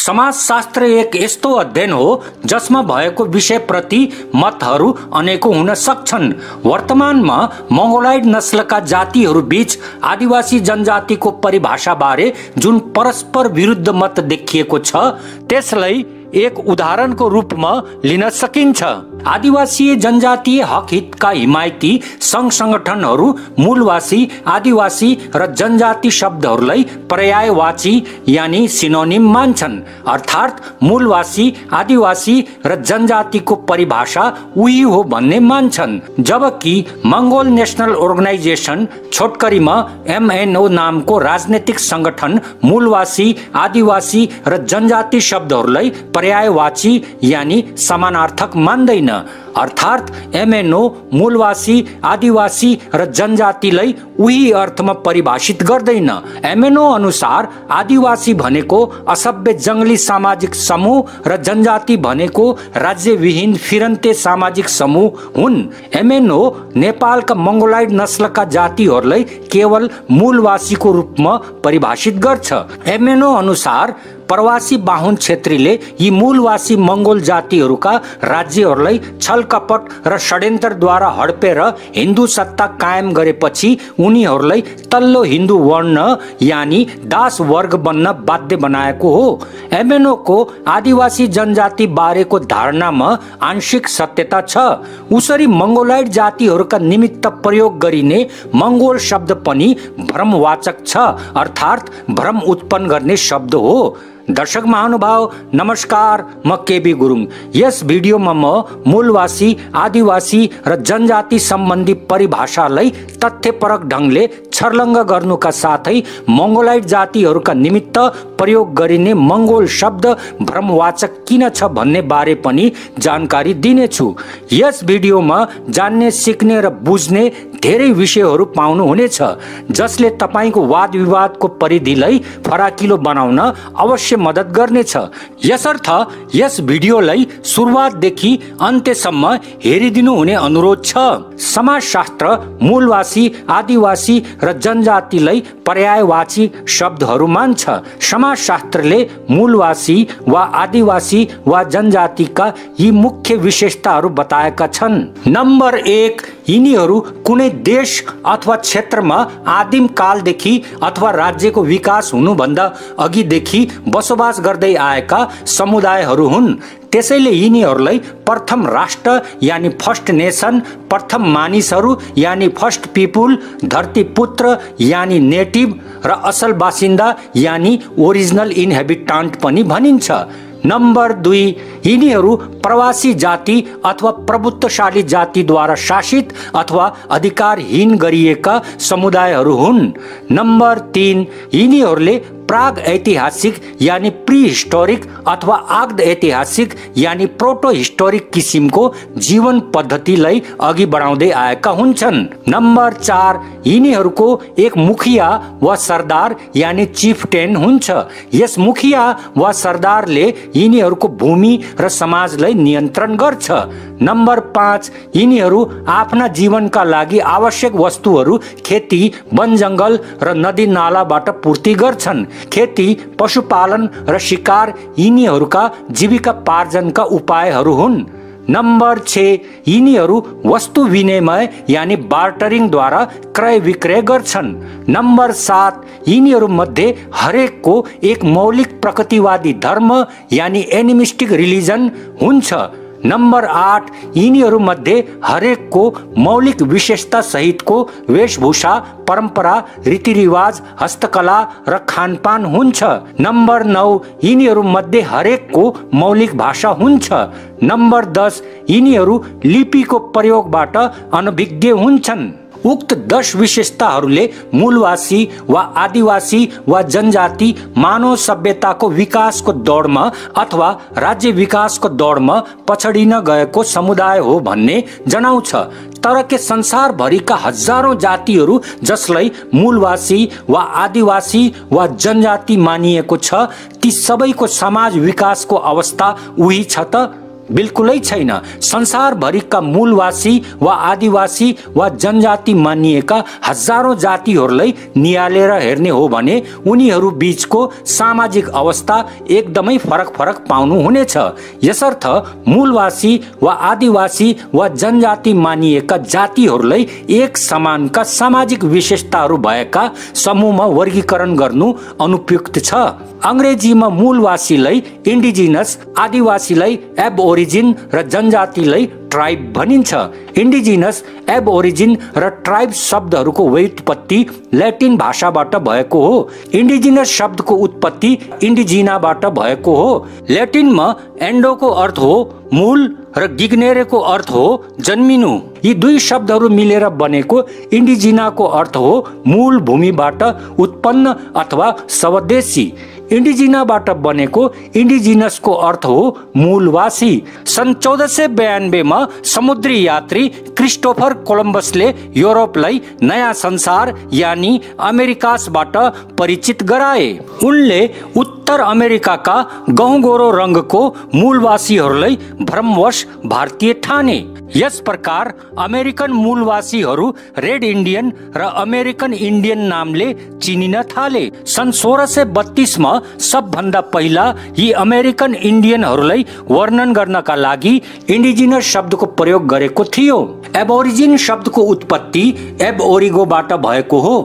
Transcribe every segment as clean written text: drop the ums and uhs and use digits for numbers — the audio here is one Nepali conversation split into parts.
समाजशास्त्र एक यस्तो अध्ययन हो जसमा भएको विषयप्रति मतहरू अनेकौं हुन सक्छन्। वर्तमानमा मंगोलाइड नस्लका जातिहरू बीच आदिवासी जनजातिको परिभाषा बारे जुन परस्पर विरुद्ध मत देखिएको छ त्यसलाई एक उदाहरणको रूपमा लिन सकिन्छ। आदिवासी जनजातीय हक हितका हिमायती संघ संगठनहरू मूलवासी, आदिवासी र जनजाति शब्दहरूलाई पर्यायवाची यानी सिनोनिम मान्छन्, अर्थात् मूलवासी, आदिवासी र जनजातिको परिभाषा उही हो भन्ने मान्छन्। जबकि मंगोल नेशनल अर्गनाइजेसन छोटकरीमा MNO नामको राजनीतिक संगठन मूलवासी, आदिवासी र जनजाति शब्दहरूलाई पर्यायवाची यानी समानार्थक मान्दैन, अर्थात् MNO मूलवासी, आदिवासी र जनजातिलाई उही अर्थमा परिभाषित गर्दैन। MNO अनुसार आदिवासी भनेको असभ्य जंगली सामाजिक समूह र जनजाति भनेको राज्यविहीन फिरन्ते सामाजिक समूह हुन्। MNO नेपालका मंगोलाइड नस्लका जातिहरूलाई केवल मूलवासीको रूपमा परिभाषित गर्छ। MNO अनुसार प्रवासी बाहुन क्षेत्रीले यी मूलवासी मंगोल जातिहरूका राज्यहरूलाई छलकपट र षड्यन्त्रद्वारा हडपेर हिन्दू सत्ता कायम गरेपछि उनीहरूलाई तल्लो हिन्दू वर्ण यानी दास वर्ग बन्न बाध्य बनाएको हो। MNO को आदिवासी जनजाति बारेको धारणामा आंशिक सत्यता छ। उसरी मंगोलाइड जातिहरूका निमित्त प्रयोग गरिने मंगोल शब्द पनि भ्रमवाचक छ, अर्थात् भ्रम उत्पन्न गर्ने शब्द हो। दर्शक महानुभाव नमस्कार, म केबी गुरुङ। यस भिडियोमा म मूलवासी, आदिवासी र जनजाति सम्बन्धी परिभाषालाई तथ्यपरक ढंगले छर्लङ्ग गर्नुका साथै मंगोलाइड जातिहरूका निमित्त प्रयोग गरिने मंगोल शब्द भ्रमवाचक किन छ भन्ने बारे पनि जानकारी दिनेछु। यस भिडियोमा जान्ने, सिक्ने र बुझ्ने धेरै विषयहरू पाउनुहुनेछ जसले तपाईको वाद विवादको परिधिलाई फराकिलो बनाउन अवश्य मद्दत गर्नेछ। यसर्थ यस भिडियोलाई सुरुवातदेखि अन्त्यसम्म हेरिदिनु हुने अनुरोध छ। समाजशास्त्र मूलवासी, आदिवासी र जनजातिलाई पर्यायवाची शब्दहरू मान्छ। समाजशास्त्रले मूलवासी वा आदिवासी वा जनजातिका यी मुख्य विशेषताहरू बताएका छन्। नम्बर 1, यिनीहरू कुनै देश अथवा क्षेत्रमा आदिम कालदेखि अथवा राज्यको विकास हुनुभन्दा अघिदेखि बसोबास गर्दै आएका समुदायहरू हुन्। त्यसैले यिनीहरूलाई प्रथम राष्ट्र यानी फर्स्ट नेशन, प्रथम मानिसहरू यानी फर्स्ट पिपुल, धरती पुत्र यानी नेटिभ र असल बासिन्दा यानी ओरिजिनल इनहेबिटान्ट पनि भनिन्छ। नम्बर 2, यिनीहरू प्रवासी जाति अथवा प्रभुत्वशाली जातिद्वारा शासित अथवा अधिकारहीन गरिएका समुदायहरू हुन्। नम्बर 3, यिनीहरूले प्राग ऐतिहासिक यानी प्री हिस्टोरिक अथवा आग्द ऐतिहासिक यानी प्रोटो हिस्टोरिक किसिमको जीवन पद्धतिलाई अघि बढाउँदै आएका हुन्छन्। नम्बर 4, यिनीहरूको एक मुखिया वा सरदार यानी चिफटेन हुन्छ। यस मुखिया वा सरदारले यिनीहरूको भूमि र समाजलाई नियन्त्रण गर्छ। नम्बर 5, यिनीहरू आफ्ना जीवनका लागि आवश्यक वस्तुहरू खेती, वन जंगल र नदी नालाबाट पूर्ति गर्छन्। खेती, पशुपालन र शिकार यिनीहरूका जीविकापार्जनका उपायहरू हुन्। नम्बर 6, यिनीहरू वस्तु विनिमय यानी बार्टरिङ द्वारा क्रय विक्रय गर्छन्। नम्बर 7, यिनीहरू मध्ये हरेकको एक मौलिक प्रकृतिवादी धर्म यानी एनिमिस्टिक रिलिजन हुन्छ। नम्बर 8, यिनीहरू मध्ये हरेकको मौलिक विशेषता सहितको वेशभूषा, परम्परा, रीतिरिवाज, हस्तकला र खानपान हुन्छ। नम्बर 9, यिनीहरू मध्ये हरेकको मौलिक भाषा हुन्छ। नम्बर 10, यिनीहरू लिपिको प्रयोगबाट अनभिज्ञ हुन्छन्। उक्त 10 विशेषताहरूले मूलवासी वा आदिवासी वा जनजाति मानव सभ्यताको विकासको दौडमा अथवा राज्य विकासको दौडमा पछडिन गएको समुदाय हो भन्ने जनाउँछ। तर के संसारभरिका हजारौं जातिहरू जसलाई मूलवासी वा आदिवासी वा जनजाति मानिएको छ ती सबैको समाज विकासको अवस्था उही छ त? बिल्कुलै छैन। संसारभरिका मूलवासी वा आदिवासी वा जनजाति मानिएका हजारौं जातिहरूलाई नियालेर हेर्ने हो भने उनीहरू बीचको सामाजिक अवस्था एकदमै फरक पाउनु हुनेछ। यसर्थ मूलवासी वा आदिवासी वा जनजाति मानिएका जातिहरूलाई एक समानका सामाजिक विशेषताहरू भएका समूहमा वर्गीकरण गर्नु अनुपयुक्त छ। अंग्रेजीमा मूलवासीलाई इन्डिजिनस, आदिवासीलाई एबओरिजिन र जनजातिलाई ट्राइब भनिन्छ। इन्डिजिनस, एबओरिजिन र ट्राइब शब्दहरूको व्युत्पत्ति ल्याटिन भाषाबाट भएको हो। इन्डिजिनस शब्दको उत्पत्ति इन्डिजिनाबाट भएको हो। ल्याटिनमा एन्डोको अर्थ हो मूल र गिग्नेरेको अर्थ हो जन्मिनु। यी दुई शब्दहरू मिलेर बनेको इन्डिजिनाको अर्थ हो मूल भूमिबाट उत्पन्न अथवा स्वदेशी। इन्डिजिनाबाट बनेको इन्डिजिनसको अर्थ हो मूलवासी। सन् 1492 मा समुद्री यात्री क्रिस्टोफर कोलम्बसले युरोपलाई नयाँ संसार यानी अमेरिकासबाट परिचित गराए। उनले उत्तर अमेरिकाका गहुँगोरो रंगको मूलवासीहरूलाई भ्रमवश भारतीय ठाने। यस प्रकार अमेरिकन मूलवासीहरू रेड इन्डियन र अमेरिकन इन्डियन नामले चिनिन थाले। सन् 1632 मा सबभन्दा पहिला यी अमेरिकन इन्डियनहरूलाई वर्णन गर्नका लागि इन्डिजिनस शब्दको प्रयोग गरेको थियो। एबोरिजिन शब्दको उत्पत्ति एब ओरिगोबाट भएको हो।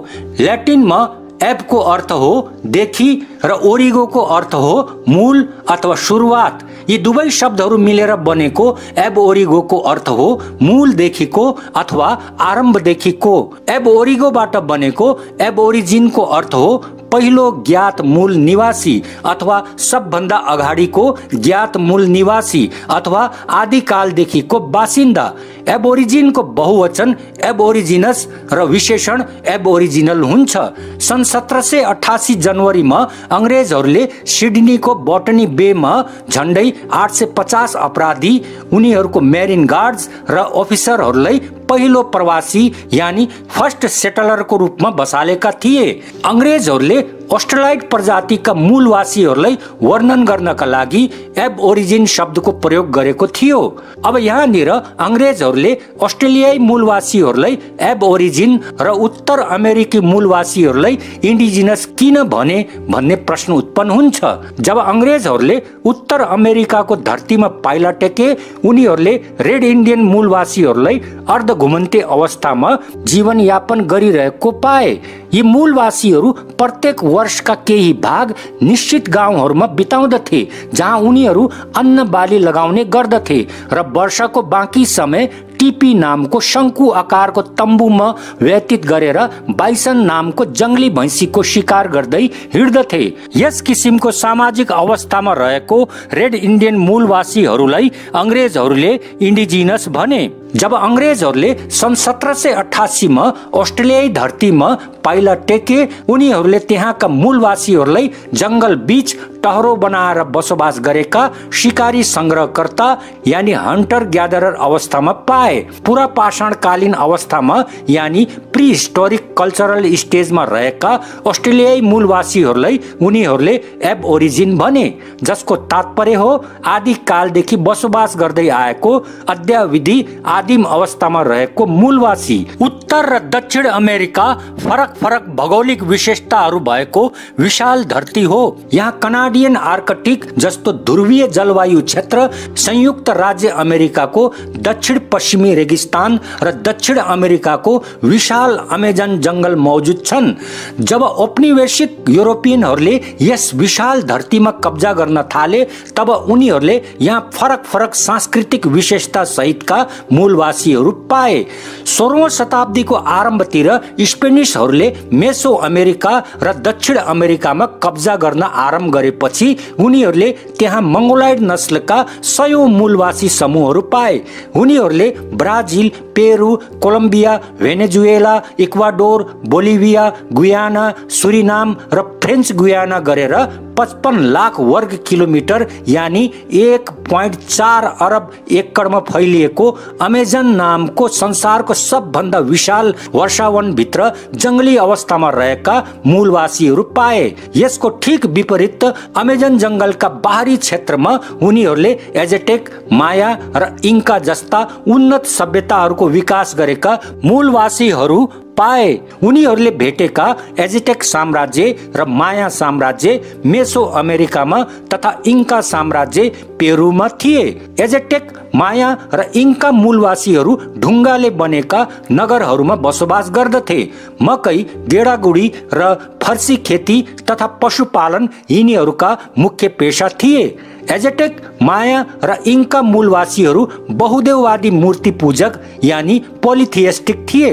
ल्याटिनमा एब को अर्थ हो देखि र ओरिगो को अर्थ हो मूल अथवा सुरुवात। यी दुवै शब्दहरू मिलेर बनेको एब ओरिगो को अर्थ हो मूल देखिको अथवा आरम्भ देखिको। एब ओरिगोबाट बनेको एब ओरिजिन को अर्थ हो पहिलो ज्ञात मूल निवासी अथवा सबभन्दा अगाडिको ज्ञात मूल निवासी अथवा आदिकालदेखिको बासिन्दा। एबोरिजिन को बहुवचन एबोरिजिनस र विशेषण एबोरिजिनल हुन्छ। सन् 1788 जनवरीमा अंग्रेजहरूले सिडनीको बटनी बेमा झण्डै 850 अपराधी, उनीहरूको मेरिन गार्ड्स र अफिसरहरूलाई पहिलो प्रवासी यानी फर्स्ट सेटलर को रूपमा बसालेका थिए। अंग्रेजहरूले अस्ट्रेलाइड प्रजातिका मूलवासीहरूलाई वर्णन गर्नका लागि एब ओरिजिन शब्दको प्रयोग गरेको थियो। अब यहाँनिर अंग्रेजहरूले अस्ट्रेलियाई मूलवासीहरूलाई एब ओरिजिन र उत्तर अमेरिकी मूलवासीहरूलाई इन्डिजिनस किन भने भन्ने प्रश्न उत्पन्न हुन्छ। जब अंग्रेजहरूले उत्तर अमेरिकाको धरतीमा पाइला टेके उनीहरूले रेड इन्डियन मूलवासीहरूलाई अर्ध घुमन्ते अवस्थामा जीवन यापन गरिरहेको पाए। यी मूलवासीहरू प्रत्येक वर्षका केही भाग निश्चित गाउँहरूमा बिताउँदथे जहाँ उनीहरू अन्न बाली लगाउने गर्दथे र वर्षको बाँकी समय टिपी नामको शंकु आकारको तम्बुमा व्यतीत गरेर बाइसन नामको जंगली भैंसीको शिकार गर्दै हिँड्दथे। यस किसिमको सामाजिक अवस्थामा रहेको रेड इन्डियन मूलवासीहरूलाई अंग्रेजहरूले इन्डिजिनस भने। जब अंग्रेजहरूले सन् 1788 मा अस्ट्रेलियाई धरतीमा पाइला टेके उनीहरूले त्यहाँका मूलवासीहरूलाई जंगल बीच टहरो बनाएर बसोबास गरेका शिकारी संग्रहकर्ता यानी हन्टर ग्यादरर अवस्थामा पाए। पुरा पाषाणकालीन अवस्थामा यानी प्री हिस्टोरिक कल्चरल स्टेजमा रहेका अस्ट्रेलियाई मूलवासीहरूलाई उनीहरूले एब ओरिजिन भने, जसको तात्पर्य हो आदि कालदेखि बसोबास गर्दै आएको अद्यावधि आदिम अवस्थामा रहेको मूलवासी। उत्तर र दक्षिण अमेरिका फरक भौगोलिक विशेषताहरू भएको विशाल धरती हो। यहाँ कनाडियन आर्कटिक जस्तो ध्रुवीय जलवायु क्षेत्र, संयुक्त राज्य अमेरिकाको दक्षिण पश्चिमी रेगिस्तान र दक्षिण अमेरिकाको विशाल अमेजन जंगल मौजूद छन्। जब औपनिवेशिक यूरोपियनहरूले यस विशाल धरतीमा कब्जा गर्न थाले तब उनीहरूले यहाँ फरक सांस्कृतिक विशेषता सहितका मूलवासीहरू पाए। 16औं शताब्दीको आरम्भतिर स्पेनिशहरूले मेसो अमेरिका र दक्षिण अमेरिकामा कब्जा गर्न आरम्भ गरेपछि उनीहरूले त्यहाँ मंगोलाइड नस्लका 100औं मूलवासी समूहहरू पाए। उनीहरूले Brazil, Peru, Colombia, Venezuela, Ecuador, Bolivia, Guyana, Suriname र फ्रेन्च गुयाना गरेर 55 लाख वर्ग किलोमिटर यानी 1.4 अरब एकड़मा फैलिएको अमेजन नामको संसारको सबभन्दा विशाल वर्षावन भित्र जंगली अवस्थामा रहेका मूलवासीहरू पाए। यसको ठीक विपरीत अमेजन जंगलका बाहरी क्षेत्रमा उनीहरूले एजेटेक, माया र इन्का जस्ता उन्नत सभ्यताहरूको विकास गरेका मूलवासीहरू पाए। उनीहरूले भेटेका एजेटेक साम्राज्य र माया साम्राज्य मेसो अमेरिकामा तथा इन्का साम्राज्य पेरुमा थिए। एजेटेक, माया र इन्का मूलवासीहरू ढुङ्गाले बनेका नगरहरूमा बसोबास गर्दथे। मकै, गेडागुडी र फर्सी खेती तथा पशुपालन यिनीहरूका मुख्य पेशा थिए। एजेटेक, माया र इन्का मूलवासीहरू बहुदेववादी मूर्ति पूजक यानी पोलिथियस्टिक थिए।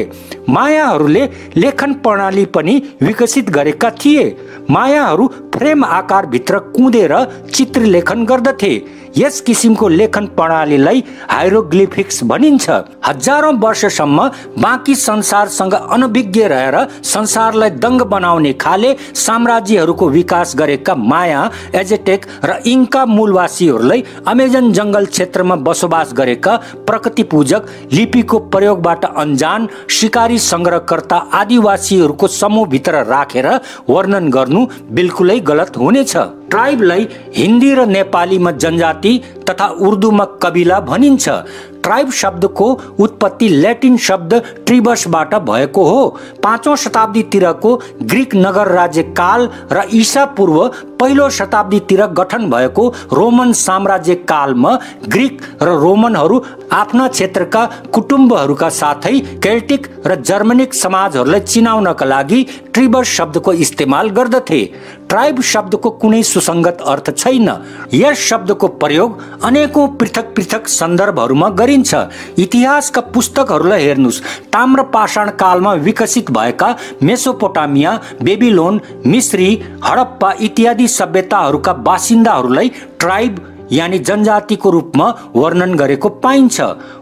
मायाहरूले लेखन प्रणाली पनि विकसित गरेका थिए। मायाहरू फ्रेम आकार भित्र कुदेर चित्र लेखन गर्दथे। यस किसिमको लेखन प्रणालीलाई हाइरोग्लिफिक्स भनिन्छ। हजारौं वर्षसम्म बाँकी संसारसँग अनभिज्ञ रहेर संसारलाई दङ्ग बनाउने खाले साम्राज्यहरूको विकास गरेका माया, एजेटेक र इन्का मूलवासीहरूलाई अमेजन जंगल क्षेत्रमा बसोबास गरेका प्रकृति पूजक, लिपिको प्रयोगबाट अनजान, शिकारी संग्रहकर्ता आदिवासीहरूको समूहभित्र राखेर वर्णन गर्नु बिल्कुलै गलत हुनेछ। ट्राइबलाई हिन्दी र नेपालीमा जनजाति तथा उर्दूमा कबिला भनिन्छ। ट्राइब शब्दको उत्पत्ति ल्याटिन शब्द ट्रिबसबाट भएको हो। 5औं शताब्दीतिरको ग्रीक नगर राज्य काल र ईसा पूर्व पहिलो शताब्दीतिर गठन भएको रोमन साम्राज्य कालमा ग्रीक र रोमनहरू आफ्ना क्षेत्रका कुटुम्बहरूका साथै केल्टिक र जर्मनिक समाजहरूलाई चिनाउनका लागि ट्रिबस शब्दको इस्तेमाल गर्दथे। ट्राइब शब्दको कुनै सुसङ्गत अर्थ छैन। यस शब्दको प्रयोग अनेकौं पृथक पृथक सन्दर्भहरूमा गरिन्छ। इतिहासका पुस्तकहरूलाई हेर्नुस्। ताम्रपाषाण कालमा विकसित भएका मेसोपोटामिया, बेबिलोन, मिस्री, हडप्पा इत्यादि सभ्यताहरूका बासिन्दाहरूलाई ट्राइब यानी जनजातिको रूपमा वर्णन गरेको पाइन्छ।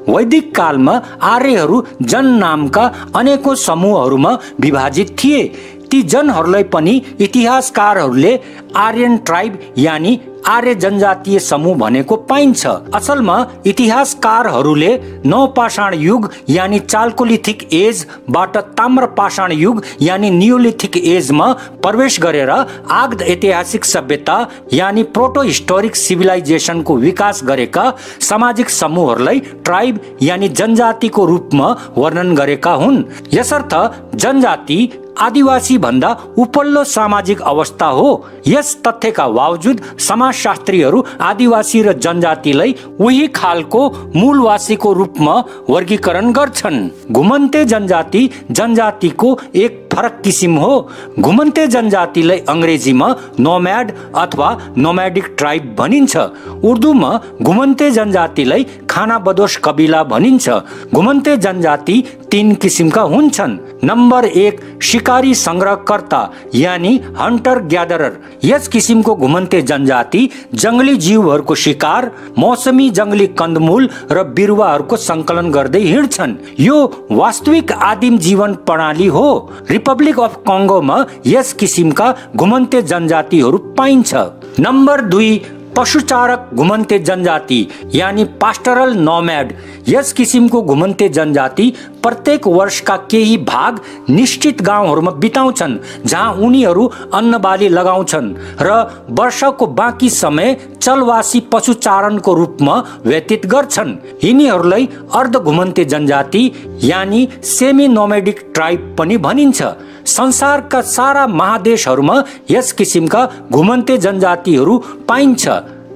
वैदिक कालमा आर्यहरू जन नामका अनेकौं समूहहरूमा विभाजित थिए। ती जनहरूलाई पनि इतिहासकारहरूले आर्यन ट्राइब यानी आर्य जनजातीय समूह भनेको पाइन्छ। असलमा इतिहासकारहरूले नवपाषाण युग यानी चाल्कोलिथिक एजबाट ताम्रपाषाण युग यानी नियोलिथिक एजमा प्रवेश गरेर आग्द ऐतिहासिक सभ्यता यानी प्रोटो हिस्टोरिक सिभिलाइजेसनको विकास गरेका सामाजिक समूहहरूलाई ट्राइब यानी जनजातिको रूपमा वर्णन गरेका हुन्। यसर्थ जनजाति आदिवासी भन्दा उपल्लो सामाजिक अवस्था हो। यस तथ्यका बावजुद समाजशास्त्रीहरू आदिवासी र जनजातिलाई उही खालको मूलवासीको रूपमा वर्गीकरण गर्छन्। घुमन्ते जनजाति जनजातिको एक फरक किसिम हो। घुमन्ते जनजातिलाई अंग्रेजीमा नोम्याड अथवा नोम्याडिक ट्राइब भनिन्छ। उर्दूमा घुमन्ते जनजातिलाई खानाबदोश कबिला भनिन्छ। घुमन्ते जनजाति 3 किसिमका हुन्छन्। नम्बर 1 शिकारी संग्रहकर्ता यानी हन्टर ग्यादरर। यस किसिमको घुमन्ते जनजाति जंगली जीवहरूको शिकार, मौसमी जंगली कन्दमूल र बिरुवाहरूको संकलन गर्दै हिँड्छन्। यो वास्तविक आदिम जीवन प्रणाली हो। रिपब्लिक अफ कङ्गोमा यस किसिमका घुमन्ते जनजातिहरू पाइन्छ। नम्बर 2 पशुचारक घुमन्ते जनजाति यानी पास्टरल नोम्याड। यस किसिमको घुमन्ते जनजाति प्रत्येक वर्षका केही भाग निश्चित गाउँहरूमा बिताउँछन् जहाँ उनीहरू अन्नबाली लगाउँछन् र वर्षको बाँकी समय चलवासी पशुचारणको रूपमा व्यतीत गर्छन्। यिनीहरूलाई अर्ध घुमन्ते जनजाति यानी सेमी नोमेडिक ट्राइब पनि भनिन्छ। संसारका सारा महादेशहरूमा यस किसिमका घुमन्ते जनजातिहरू पाइन्छ।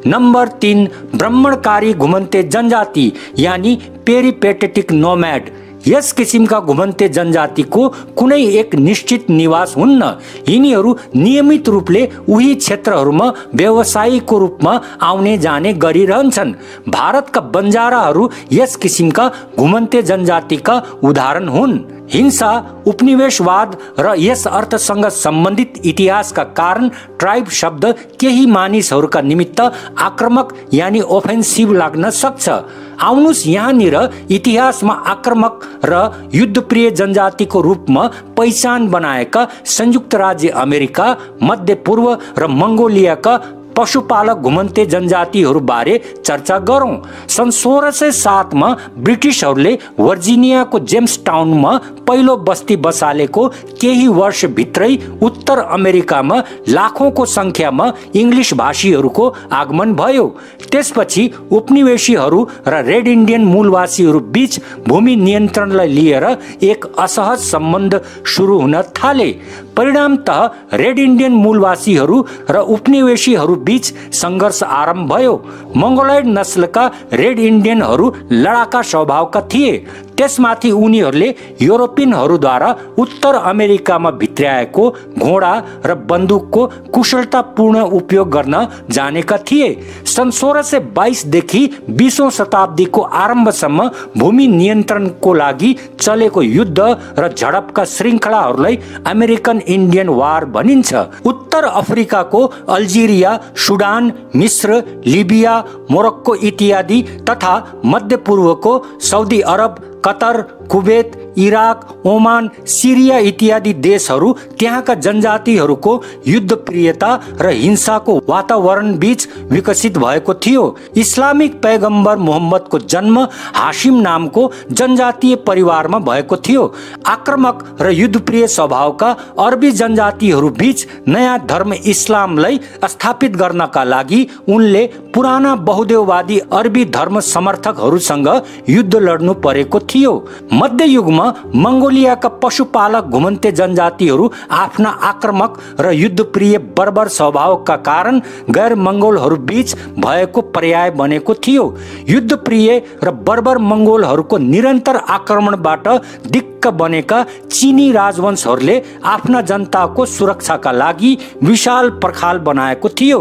नम्बर 3 भ्रमणकारी घुमन्ते जनजाति यानी पेरिपेटेटिक नोम्याड। यस किसिमका घुमन्ते जनजातिको कुनै एक निश्चित निवास हुन्न। यिनीहरू नियमित रूपले उही क्षेत्रहरूमा व्यवसायीको रूपमा आउने जाने गरिरहन्छन्। भारतका बन्जाराहरू यस किसिमका घुमन्ते जनजातिका उदाहरण हुन्। हिंसा, उपनिवेशवाद र यस अर्थसँग सम्बन्धित इतिहासका कारण ट्राइब शब्द केही मानिसहरूका निमित्त आक्रामक यानि ओफेन्सिभ लाग्न सक्छ। आउनुस् यहाँनिर इतिहासमा आक्रामक र युद्धप्रिय जनजातिको रूपमा पहिचान बनाएका संयुक्त राज्य अमेरिका, मध्य पूर्व र मङ्गोलियाका पशुपालक घुमन्ते जनजातिहरू बारे चर्चा गरौं। सन् 1607 मा ब्रिटिसहरूले वर्जिनियाको जेम्स टाउनमा पहिलो बस्ती बसालेको केही वर्ष भित्रै उत्तर अमेरिकामा लाखौंको संख्यामा इंग्लिश भाषीहरूको आगमन भयो। त्यसपछि उपनिवेशीहरू र रेड इन्डियन मूलवासीहरू बीच भूमि नियन्त्रणलाई लिएर एक असहज सम्बन्ध सुरु हुन थाले। परिणामतः रेड इन्डियन मूलवासीहरू र उपनिवेशीहरू बीच संघर्ष आरम्भ भयो। मंगोलाइड नस्लका रेड इन्डियनहरू लडाका स्वभावका थिए। त्यसमाथि उनीहरूले युरोपियनहरूद्वारा उत्तर अमेरिकामा भित्र्याएको घोडा र बन्दुकको कुशलतापूर्ण उपयोग गर्न जानेका थिए। सन् 1622 देखि 20औं शताब्दीको आरम्भसम्म भूमि नियन्त्रणको लागि चलेको युद्ध र झडपका श्रृङ्खलाहरूलाई अमेरिकन इन्डियन वार भनिन्छ। उत्तर अफ्रिकाको अल्जेरिया, सुडान, मिस्र, लिबिया, मोरक्को इत्यादि तथा मध्य पूर्वको Saudi Arab, Qatar, Kuwait, Iraq, Oman, Syria इत्यादि देशहरू त्यहाँका जनजातिहरूको युद्धप्रियता र हिंसाको वातावरण बीच विकसित भएको थियो। इस्लामिक पैगम्बर मोहम्मदको जन्म हाशिम नामको जनजातीय परिवारमा भएको थियो। आक्रामक र युद्धप्रिय स्वभावका अरबी जनजातिहरू बीच नयाँ धर्म इस्लामलाई स्थापित गर्नका लागि उनले पुराना बहुदेववादी अरबी धर्म समर्थकहरूसँग युद्ध लड्नु परेको थियो। मध्य युगमा मंगोलियाका पशुपालक घुमन्ते जनजातिहरू आफ्ना आक्रामक र युद्धप्रिय बर्बर स्वभावका कारण गैर मंगोलहरू बीच भएको पर्याय बनेको थियो। युद्धप्रिय र बर्बर मंगोलहरूको निरन्तर आक्रमणबाट दिक्क बनेका चीनी राजवंशहरूले आफ्ना जनताको सुरक्षाका लागि विशाल पर्खाल बनाएको थियो।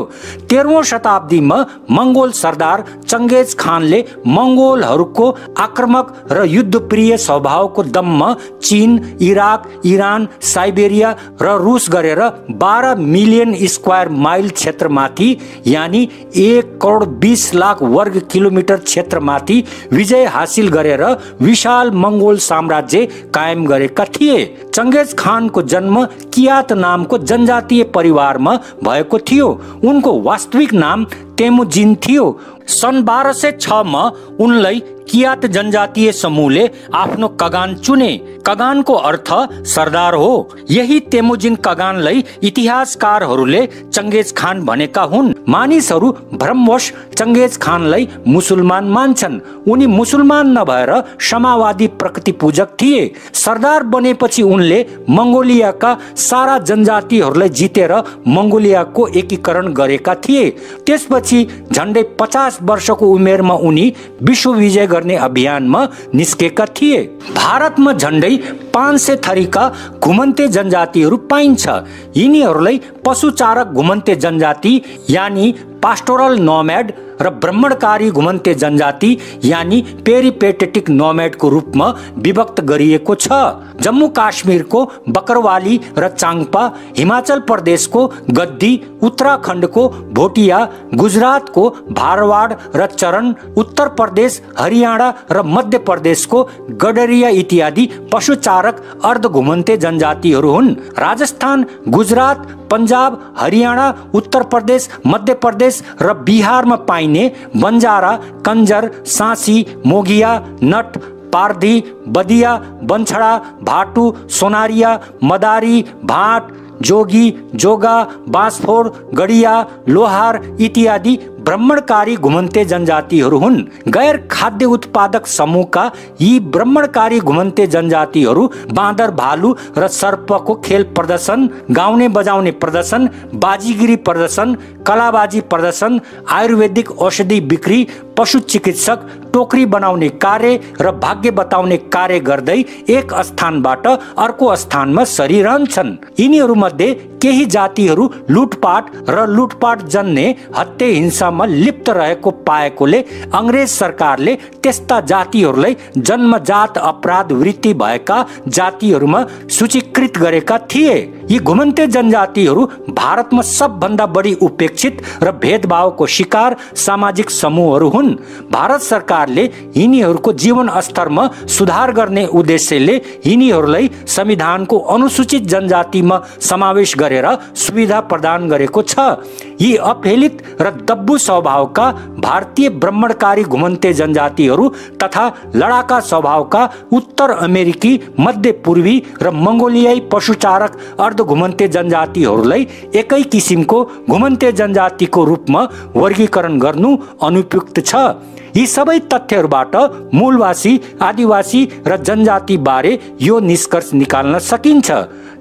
13औं शताब्दीमा मंगोल सरदार चंगेज खानले मंगोलहरूको आक्रामक र युद्धप्रिय स्वभावको दममा चीन, इराक, इरान, साइबेरिया र रूस गरेर 12 मिलियन स्क्वायर माइल क्षेत्रमाथि यानि 1,20,00,000 वर्ग किलोमिटर क्षेत्रमाथि विजय हासिल गरेर विशाल मंगोल साम्राज्य कायम गरेका थिए। चंगेज खानको जन्म कियात नामको जनजातीय परिवारमा भएको थियो। उनको वास्तविक नाम तेमुजिन थियो। सन् 1206 मा उनलाई कियात जनजातीय समूहले आफ्नो कगान चुने। कगानको अर्थ सरदार हो। यही तेमुजिन कगानलाई इतिहासकारहरूले चंगेज खान भनेका हुन्। मानिसहरू भ्रमवश चंगेज खानलाई मुसलमान मान्छन्। उनी मुसलमान नभएर समाजवादी प्रकृति पूजक थिए। सरदार बनेपछि उनले मंगोलियाका सारा जनजातिहरूलाई जितेर मंगोलियाको एकीकरण गरेका थिए। त्यसपछि झन्डै 50 वर्षको उमेरमा उनी विश्व विजय गर्ने अभियानमा निस्केका थिए। भारतमा झन्डै 500 थरीका घुमन्ते जनजातिहरू पाइन्छ। यिनीहरूलाई पशुचारक घुमन्ते जनजाति यानि पास्टोरल नोमैड र भ्रमणकारी घुमन्ते जनजाति यानि पेरिपेटेटिक नोमैडको रूपमा विभक्त गरिएको छ। जम्मू काश्मीरको बकरवाली र चाङपा, हिमाचल प्रदेशको गद्दी, उत्तराखण्डको भोटिया, गुजरातको भारवाड र चरण, उत्तर प्रदेश, हरियाणा र मध्य प्रदेशको गडरिया इत्यादि पशुचारक अर्ध घुमन्ते जनजातिहरू हुन्। राजस्थान, गुजरात, पंजाब, हरियाणा, उत्तर प्रदेश, मध्य प्रदेश र बिहारमा पाइने बन्जारा, कंजर, साँसी, मोगिया, नट, पारधी, बदिया, बन्छडा, भाटु, सोनारिया, मदारी, भाट, जोगी, जोगा, बाँसफोर, गडिया, लोहार इत्यादि ब्राह्मणकारी घुमन्ते जनजातिहरू हुन्। गैर खाद्य उत्पादक समूहका यी ब्राह्मणकारी घुमन्ते जनजातिहरू बाँदर, भालु र सर्पको खेल प्रदर्शन, गाउने बजाउने प्रदर्शन, बाजीगिरी प्रदर्शन, कलाबाजी प्रदर्शन, आयुर्वेदिक औषधि बिक्री, पशु चिकित्सक, टोकरी बनाउने कार्य र भाग्य बताउने कार्य गर्दै एक स्थानबाट अर्को स्थानमा सरिरहन्छन्। यिनीहरू मध्ये केही जातिहरू लुटपाट र लुटपाट जन्ने हत्या हिंसामा लिप्त रहेको पाएकोले अंग्रेज सरकारले त्यस्ता जातिहरूलाई जन्मजात अपराध वृत्ति भएका जातिहरूमा सूचीकृत गरेका थिए। यी घुमन्ते जनजातिहरू भारतमा सबभन्दा बढी उपेक्षित र भेदभावको शिकार सामाजिक समूहहरू हुन्। भारत सरकारले यिनीहरूको जीवन स्तरमा सुधार गर्ने उद्देश्यले यिनीहरूलाई संविधानको अनुसूचित जनजातिमा समावेश गरेर सुविधा प्रदान गरेको छ। यी अपहेलित र दब्बु स्वभावका भारतीय ब्राह्मणकारी घुमन्ते जनजातिहरू तथा लडाका स्वभावका उत्तर अमेरिकी, मध्य पूर्वी र मंगोलियाई पशुचारक अर्ध घुमन्ते जनजातिहरूलाई एकै किसिमको घुमन्ते जनजातिको रूपमा वर्गीकरण गर्नु अनुपयुक्त छ। यी सबै तथ्यहरूबाट मूलवासी, आदिवासी र जनजाति बारे यो निष्कर्ष निकाल्न सकिन्छ।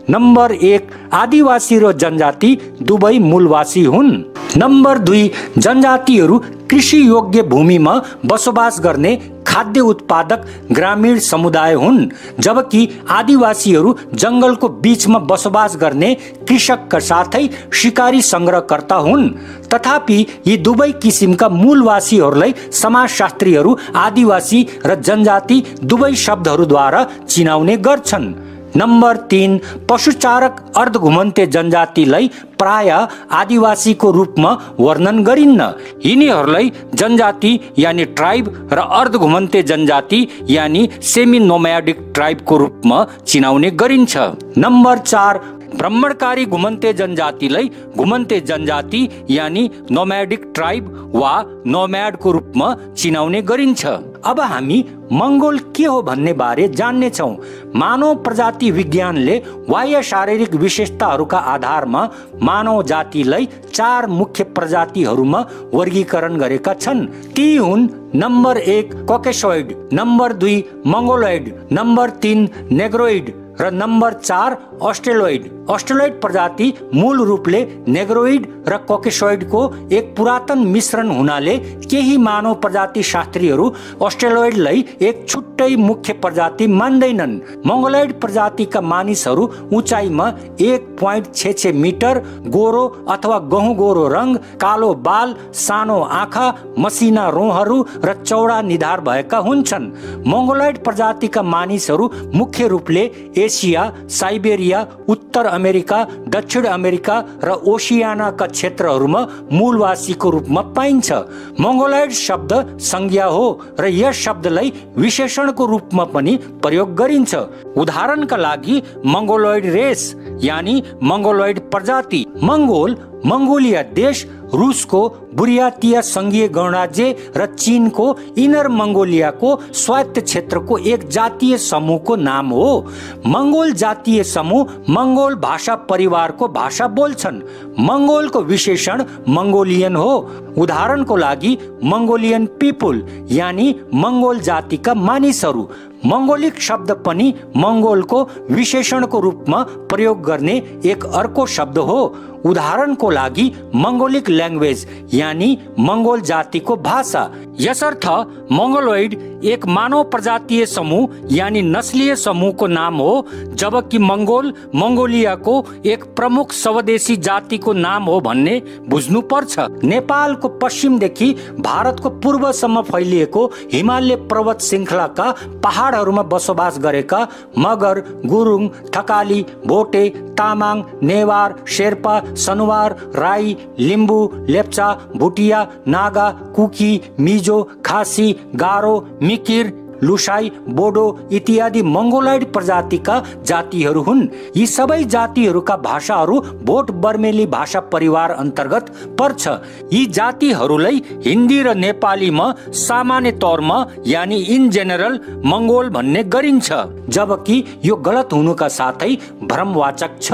नम्बर 1, आदिवासी र जनजाति दुवै मूलवासी हुन्। नम्बर 2, जनजातिहरू कृषि योग्य भूमिमा बसोबास गर्ने खाद्य उत्पादक ग्रामीण समुदाय हुन्, जबकि आदिवासीहरू जंगलको बीचमा बसोबास गर्ने कृषकका साथै शिकारी संग्रहकर्ता हुन्। तथापि यी दुवै किसिमका मूलवासीहरूलाई समाजशास्त्रीहरू आदिवासी र जनजाति दुवै शब्दहरूद्वारा चिनाउने गर्छन्। नम्बर 3, पशुचारक अर्ध घुमन्ते जनजातिलाई प्राय आदिवासीको रूपमा वर्णन गरिन्न। यिनीहरूलाई जनजाति यानी ट्राइब र अर्ध घुमन्ते जनजाति यानी सेमी नोम्याडिक ट्राइबको रूपमा चिनाउने गरिन्छ। नम्बर 4, ब्राह्मणकारी घुमन्ते जनजातिलाई घुमन्ते जनजाति यानी नोम्याडिक ट्राइब वा नोम्याडको रूपमा चिनाउने गरिन्छ। अब हामी मंगोल के हो भन्ने बारे जान्ने छौं। मानव प्रजाति विज्ञानले बाह्य शारीरिक विशेषताहरूका आधारमा मानव जातिलाई 4 मुख्य प्रजातिहरूमा वर्गीकरण गरेका छन्। ती हुन् number 1 Caucasoid, number 2 Mongoloid, number 3 Negroid र नम्बर 4 ऑस्ट्रेलोइड। ऑस्ट्रेलोइड प्रजाति मूल रूपले नेग्रोइड र कॉकेसॉइडको एक पुरातन मिश्रण हुनाले केही मानव प्रजाति शास्त्रीहरू ऑस्ट्रेलोइडलाई एक छुट्टै मुख्य प्रजाति मान्दैनन्। मंगोलॉइड प्रजातिका मानिसहरू उचाइमा 1.66 मिटर, गोरो अथवा गहुँ गोरो रंग, कालो बाल, सानो आँखा, मसिना रोहहरू र चौडा निधार भएका हुन्छन्। मंगोलॉइड प्रजातिका मानिसहरू मुख्य रूपले एसिया, साइबेरिया, उत्तर अमेरिका, दक्षिण अमेरिका र ओशियानाका क्षेत्रहरूमा मूलवासीको रूपमा पाइन्छ। मंगोलॉइड शब्द संज्ञा हो र यस शब्दलाई विशेषणको रूपमा पनि प्रयोग गरिन्छ। उदाहरणका लागि मंगोलॉइड रेस यानी मंगोलॉइड प्रजाति, मंगोल मंगोलिया देश, रूसको बुर्यातिया संघीय गणराज्य र चीनको इनर मंगोलियाको स्वायत्त क्षेत्रको एक जातीय समूहको नाम हो। मंगोल जातीय समूह मंगोल भाषा परिवारको भाषा बोल्छन्। मंगोलको विशेषण मंगोलियन हो। उदाहरणको लागि मंगोलियन पिपुल यानी मंगोल जातिका मानिसहरू। मंगोलिक शब्द पनि मंगोलको विशेषणको रूपमा प्रयोग गर्ने एक अर्को शब्द हो। उदाहरणको लागि मंगोलिक ल्याङ्ग्वेज यानी मंगोल जातिको भाषा। यसर्थ मंगोलॉइड एक मानव प्रजातीय समूह यानी नस्लीय समूहको नाम हो, जबकि मंगोल मंगोलियाको एक प्रमुख स्वदेशी जातिको नाम हो भन्ने बुझ्नु पर्छ। नेपालको पश्चिमदेखि भारतको पूर्वसम्म फैलिएको हिमालय पर्वत श्रृङ्खलाका पहाडहरूमा बसोबास गरेका मगर, गुरुङ, थकाली, भोटे, तामाङ, नेवार, शेर्पा, सनुवार, राई, लिम्बू, लेप्चा, भुटिया, नागा, कुकी, मिजो, खासी, गारो, मिकिर, लुसाई, बोडो इत्यादि मंगोलॉइड प्रजातिका जातिहरू हुन्। यी सबै जातिहरूका भाषाहरू भोट बर्मेली भाषा परिवार अन्तर्गत पर्छ। यी जातिहरूलाई हिन्दी र नेपालीमा सामान्य तौरमा यानी इन जेनरल मंगोल भन्ने गरिन्छ, जबकि यो गलत हुनुका साथै भ्रमवाचक छ।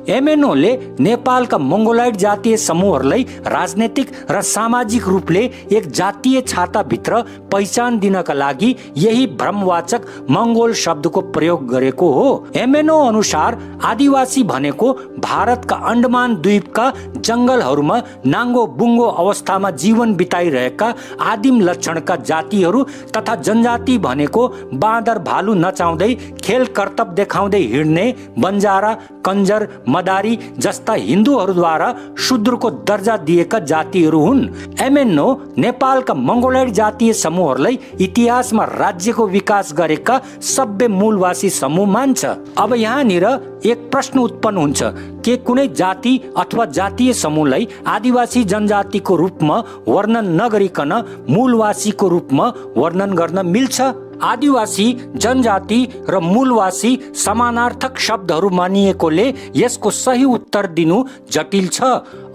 एमएनओले नेपालका मंगोलाइड जातीय समूहहरूलाई राजनैतिक र सामाजिक रूपले एक जातीय छाताभित्र पहिचान दिनका लागि यही भ्रमवाचक मंगोल शब्दको प्रयोग गरेको हो। एमएनओ अनुसार आदिवासी भनेको भारतका अंडमान द्वीपका जंगलहरूमा नाङ्गो बुङ्गो अवस्थामा जीवन बिताइरहेका आदिम लक्षणका जातिहरू तथा जनजाति भनेको बाँदर भालु नचाउँदै खेल कर्तव्य देखाउँदै हिँड्ने बन्जारा कंजर मदारी जस्ता हिन्दूहरूद्वारा शूद्रको दर्जा दिएका जातिहरू हुन्। एमएनओ नेपालका मंगोलाइड जातीय समूहहरूलाई इतिहासमा राज्यको विकास गरेका सभ्य मूलवासी समूह मान्छ। अब यहाँनिर एक प्रश्न उत्पन्न हुन्छ के कुनै जाति अथवा जातीय समूहलाई आदिवासी जनजातिको रूपमा वर्णन नगरिकन मूलवासीको रूपमा वर्णन गर्न मिल्छ? आदिवासी जनजाति र मूलवासी समानार्थक शब्दहरू मानिएकोले यसको सही उत्तर दिनु जटिल छ।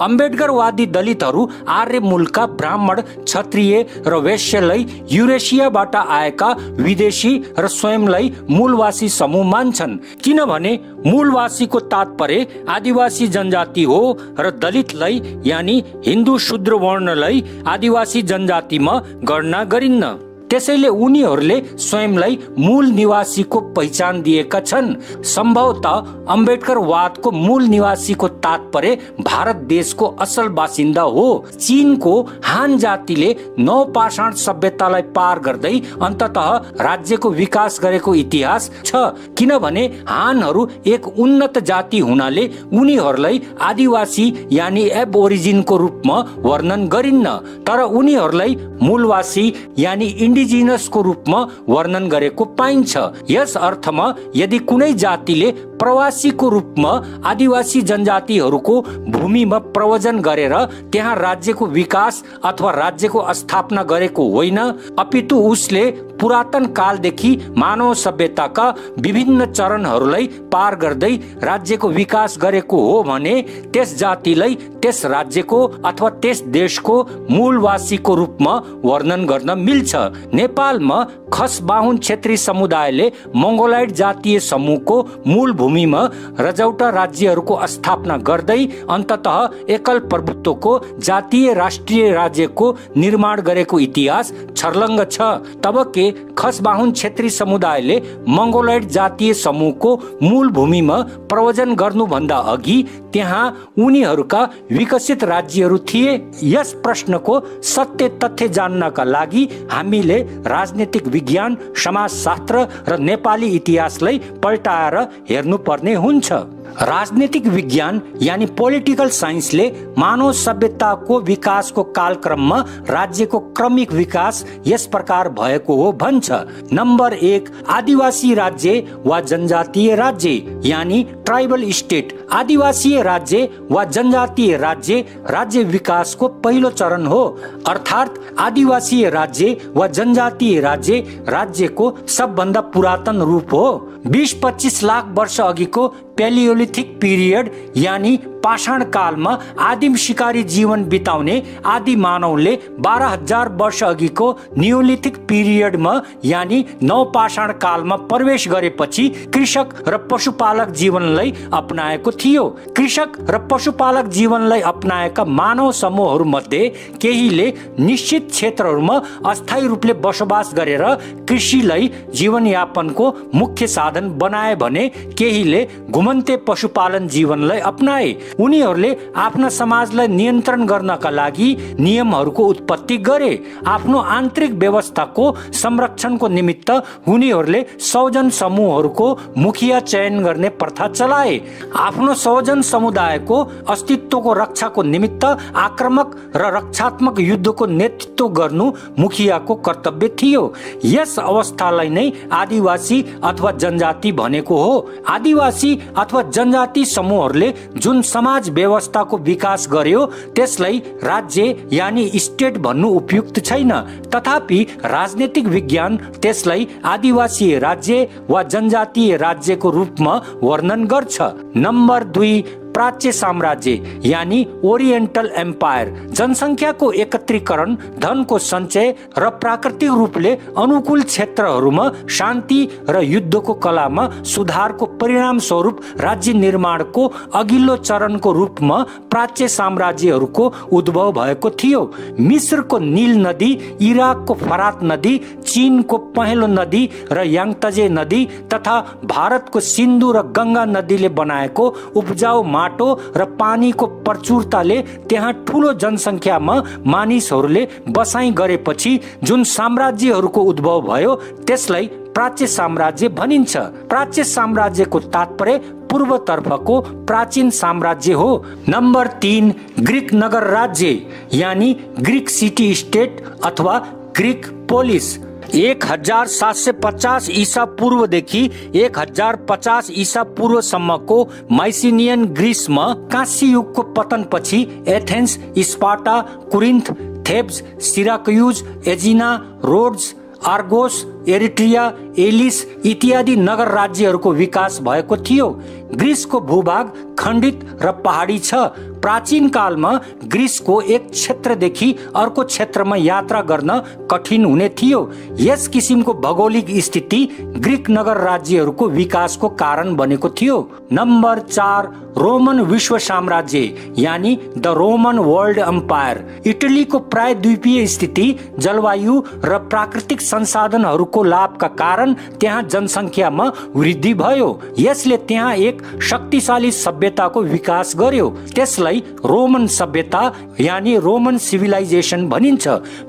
अम्बेडकरवादी दलितहरू आर्य मूलका ब्राह्मण क्षत्रिय र वैश्यलाई युरेसियाबाट आएका विदेशी र स्वयंलाई मूलवासी समूह मान्छन्, किनभने मूलवासीको तात्पर्य आदिवासी जनजाति हो र दलितलाई यानी हिन्दू शूद्र वर्णलाई आदिवासी जनजातिमा गणना गरिन्न। त्यसैले उनीहरूले स्वयंलाई मूल निवासीको पहिचान दिएका छन्। सम्भवतः अम्बेडकरवादको मूल निवासीको तात्पर्य भारत देशको असल बासिन्दा हो। चीनको हान जातिले नवपाषाण सभ्यतालाई पार गर्दै अन्ततः राज्यको विकास गरेको इतिहास छ, किनभने हानहरू एक उन्नत जाति हुनाले उनीहरूलाई आदिवासी यानी एब ओरिजिनको रूपमा वर्णन गरिन्न, तर उनीहरूलाई मूलवासी यानी इन्डिजिनसको रूपमा वर्णन गरेको पाइन्छ। यस अर्थमा यदि कुनै जातिले प्रवासीको रूपमा आदिवासी जनजातिहरूको भूमिमा प्रव्रजन गरेर त्यहाँ राज्यको विकास अथवा राज्यको स्थापना गरेको होइन, अपितु उसले पुरातन कालदेखि मानव सभ्यताका विभिन्न चरणहरूलाई पार गर्दै राज्यको विकास गरेको हो भने त्यस जातिलाई त्यस राज्यको अथवा त्यस देशको मूलवासीको रूपमा वर्णन गर्न मिल्छ। नेपालमा खस बाहुन क्षेत्री समुदायले मंगोलाइड जातीय समूहको मूल भूमिमा रजौटा राज्यहरूको स्थापना गर्दै अन्ततः एकल प्रभुत्वको जातीय राष्ट्रिय राज्यको निर्माण गरेको इतिहास छर्लङ्ग छ। तबके खस बाहुन क्षेत्री समुदायले मंगोलाइड जातीय समूहको मूल भूमिमा प्रव्रजन गर्नुभन्दा अघि त्यहाँ उनीहरूका विकसित राज्यहरू थिए। यस प्रश्नको सत्य तथ्य जान्नका लागि हामीले राजनीतिक विज्ञान, समाजशास्त्र र नेपाली इतिहासलाई पल्टाएर हेर्नुपर्ने हुन्छ। राजनीतिक विज्ञान यानी पोलिटिकल साइन्सले मानव सभ्यताको विकासको कालक्रममा राज्यको क्रमिक विकास यस प्रकार भएको हो भन्छ। नम्बर 1, आदिवासी राज्य वा जनजातीय राज्य यानी ट्राइबल स्टेट। आदिवासी राज्य वा जनजातीय राज्य विकासको पहिलो चरण हो, अर्थात् आदिवासी राज्य वा जनजातीय राज्यको सबभन्दा पुरातन रूप हो। 20-25 लाख वर्ष अघिको पेलियोलिथिक पिरियड यानी पाषाण कालमा आदिम शिकारी जीवन बिताउने आदि मानवले 12,000 वर्ष अघिको नियोलिथिक पिरियडमा यानी नवपाषाण कालमा प्रवेश गरेपछि कृषक र पशुपालक जीवनलाई अपनाएको थियो। कृषक र पशुपालक जीवनलाई अपनाएका मानव समूहहरू मध्ये केहीले निश्चित क्षेत्रहरूमा अस्थायी रूपले बसोबास गरेर कृषिलाई जीवनयापनको मुख्य साधन बनाए भने केहीले घुमन्ते पशुपालन जीवनलाई अपनाए। उनीहरूले आफ्ना समाजलाई नियन्त्रण गर्नका लागि नियमहरूको उत्पत्ति गरे। आफ्नो आन्तरिक व्यवस्थाको संरक्षणको निमित्त उनीहरूले सौजन समूहहरूको मुखिया चयन गर्ने प्रथा चलाए। आफ्नो सौजन समुदायको अस्तित्वको रक्षाको निमित्त आक्रामक र रक्षात्मक युद्धको नेतृत्व गर्नु मुखियाको कर्तव्य थियो। यस अवस्थालाई नै आदिवासी अथवा जनजाति भनेको हो। आदिवासी अथवा जनजाति समूहहरूले जुन समाज व्यवस्थाको विकास गर्यो त्यसलाई राज्य यानी स्टेट भन्नु उपयुक्त छैन, तथापि राजनीतिक विज्ञान त्यसलाई आदिवासी राज्य वा जनजातीय राज्यको रूपमा वर्णन गर्छ। नम्बर 2, प्राच्य साम्राज्य यानी ओरिएन्टल एम्पायर। जनसंख्याको एकत्रीकरण, धनको सञ्चय र प्राकृतिक रूपले अनुकूल क्षेत्रहरूमा शान्ति र युद्धको कलामा सुधारको परिणाम स्वरूप राज्य निर्माणको अघिल्लो चरणको रूपमा प्राच्य साम्राज्यहरूको उद्भव भएको थियो। मिस्रको नील नदी, इराकको फरात नदी, चीनको पहेँलो नदी र याङ्तजे नदी तथा भारतको सिन्धु र गङ्गा नदीले बनाएको उब्जाउ माटो र पानीको प्रचुरताले त्यहाँ ठूलो जनसङ्ख्यामा मानिसहरूले बसाई गरेपछि जुन साम्राज्यहरूको उद्भव भयो त्यसलाई प्राच्य साम्राज्य भनिन्छ। प्राच्य साम्राज्यको तात्पर्य पूर्वतर्फको प्राचीन साम्राज्य हो। नम्बर 3, ग्रीक नगर राज्य यानी ग्रीक सिटी स्टेट अथवा ग्रीक पोलिस। 1750 ईसा पूर्वदेखि 1050 ईसा पूर्वसम्मको माइसिनियन ग्रीसमा काँस्य युगको पतनपछि Athens, Sparta, Corinth, Thebes, Syracuse, Aegina, Rhodes, Argos, Eretria, Elis इत्यादि नगर राज्यहरूको विकास भएको थियो। ग्रीसको भूभाग खण्डित र पहाडी छ। प्राचीन कालमा ग्रीसको एक क्षेत्रदेखि अर्को क्षेत्रमा यात्रा गर्न कठिन हुने थियो। यस किसिमको भौगोलिक स्थिति ग्रीक नगर राज्यहरूको विकासको कारण बनेको थियो। नम्बर 4, रोमन विश्व साम्राज्य यानी द रोमन वर्ल्ड एम्पायर। इटलीको प्रायद्वीपीय स्थिति, जलवायु र प्राकृतिक संसाधनहरूको लाभका कारण त्यहाँ जनसङ्ख्यामा वृद्धि भयो। यसले त्यहाँ एक शक्तिशाली सभ्यताको विकास गर्यो। त्यसलाई रोमन सभ्यता यानी रोमन सिभिलाइजेसन भनिन्छ।